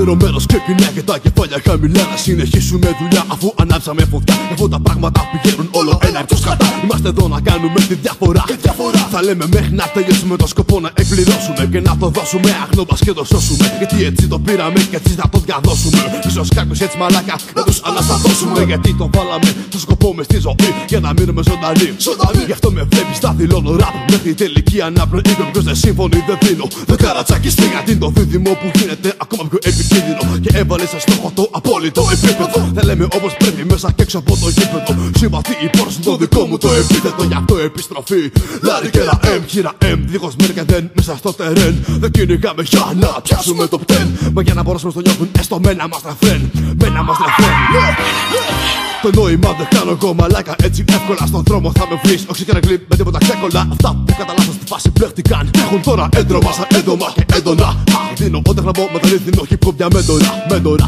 δεύτερο μέρος ξεκινάει και τα κεφάλια χαμηλά. Να συνεχίσουμε δουλειά αφού ανάψαμε φωτιά. Αφού τα πράγματα πηγαίνουν όλο ένα εκτός κατά. Είμαστε εδώ να κάνουμε τη διαφορά. Θα λέμε μέχρι να τελειώσουμε το σκοπό να εκπληρώσουμε και να το δώσουμε. Αγνό μας και το σώσουμε. Γιατί έτσι το πήραμε και έτσι θα το διαδώσουμε. Ίσως κάποιος έτσι μαλάκα να τους αναστατώσουμε. Γιατί το βάλαμε στο σκοπό μες στη ζωή για να μείνουμε ζωντανοί. Γι' αυτό με βλέπεις θα δηλώνω ραπ μέχρι τελική ανάπνοη. Είπε ποιος δεν σύμφωνοι δεν δίνω. Δεν καρατσακιστεί γιατί είναι το δίδυμο που γίνεται ακόμα πιο επικίνδυνο. Και έβαλε σε στόχο το απόλυτο επίπεδο. Δεν λέμε όπως πρέπει μέσα και έξω από το γήπεδο. Συμπαθεί η πόρση το δικό μου το επίθετο. Γι' αυτό επιστροφή. Λάρι και ένα M, χείρα M. Δίχως μέρκα δεν μέσα στο τερέν. Δεν κυνηγάμε για να πιάσουμε το πτέν. Μα για να μπορέσουμε στο νιώθουν έστω με ένα μας ρεφρέν. Με ένα μας ρεφρέν. Το νόημα δεν κάνω εγώ μαλάκα έτσι εύκολα. Στον δρόμο θα με βρεις, όχι και να κλείνει με τίποτα ξέκολα. Αυτά που κατά λάθος στη φάση μπλέχτηκαν έχουν τώρα έντρωμα σαν έντομα και έντονα. Δίνω όταν γραμμώ με τα ρύθμινο hip hop διαμέντορα. Μέντορα.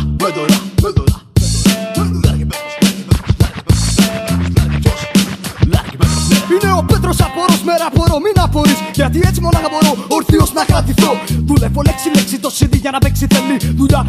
Είναι ο Πέτρος απορός, μέρα απορώ, μην απορείς. Γιατί έτσι μονάχα μπορώ ορθίος να κρατηθώ. Δουλεύω λέξη το CD για να παίξει θέλει δουλειά.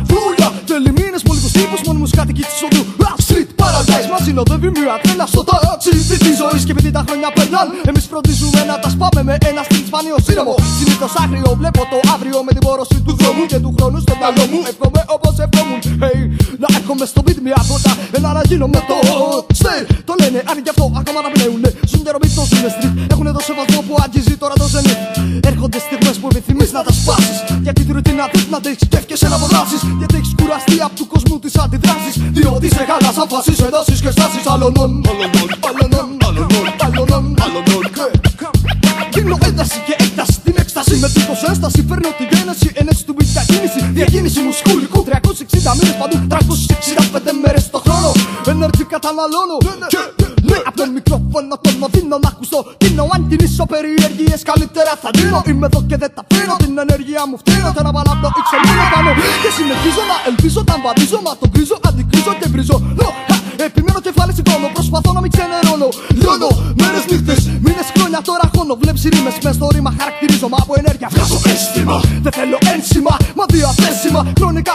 Θέλει μήνες με λίγους τύπους, μόνιμους κάτοικοι της οδού. Street Paradise μας συνοδεύει μια τρέλα στο τάτσι τη ζωή και επειδή τα χρόνια περνάν, εμείς φροντίζουμε να τα σπάμε με ένα στυλ σπάνιο σύνομο. Συνήθως άγριο βλέπω το αύριο με την πόρωση του δρόμου και του χρόνου στο μυαλό μου. Εύχομαι όπως ευχόμουν. Hey, να έρχομαι στο beat μια βότα, ένα να γίνω με το stay. Το λένε αν γι' αυτό ακόμα να πνέουνε. Ζουν καιρό beat το ζουνε street. Έχουνε το σεβασμό που αγγίζει τώρα το ζενίτ. Έρχονται στιγμές που επιθυμείς να τα σπάσεις. Γιατί τη ρουτίνα θες να αντέχεις και εύχεσαι να αποδράσεις. Γιατί έχεις κουραστεί απ' του κόσμου τις αντιδράσεις. Διότι σε χάλασαν φάσεις, εντάσεις και στάσεις άλλωνων. Δίνω ένταση και έκταση την έκσταση. Με τύπος ένσταση φέρνω τη γένεση. Ενέση του beat διακίνηση. Διακίνηση μουσκούλικου 360 μήνες παντού. 365 μέρες το χρόνο. Energy καταναλώνω. Ναι, απ' το μικρόφωνο τον μου δίνω να ακουστώ. Δίνω αν κινήσω περιέργειες καλύτερα θα δίνω. Είμαι εδώ και δεν τα αφήνω. Την ενέργεια μου φτύνω. Τώρα παλάβω εξελίγω πάνω. Και συνεχίζω να ελπίζω. Τα βαδίζω μα το γκρίζω. Αντικρίζω και βρίζω. Επιμένω κεφάλι σηκώνω. Προσπαθώ να μην ξενερώνω. Λιώνω μέρες νύχτες. Μήνες χρόνια τώρα χώνω. Βλέπεις ρήμες μες στο ρήμα. Χαρακτηρίζομαι από ενέργεια. Βγάζω αίσθημα. Δεν θέλω ένσημα. Μα διαθέσιμα. Χρονικά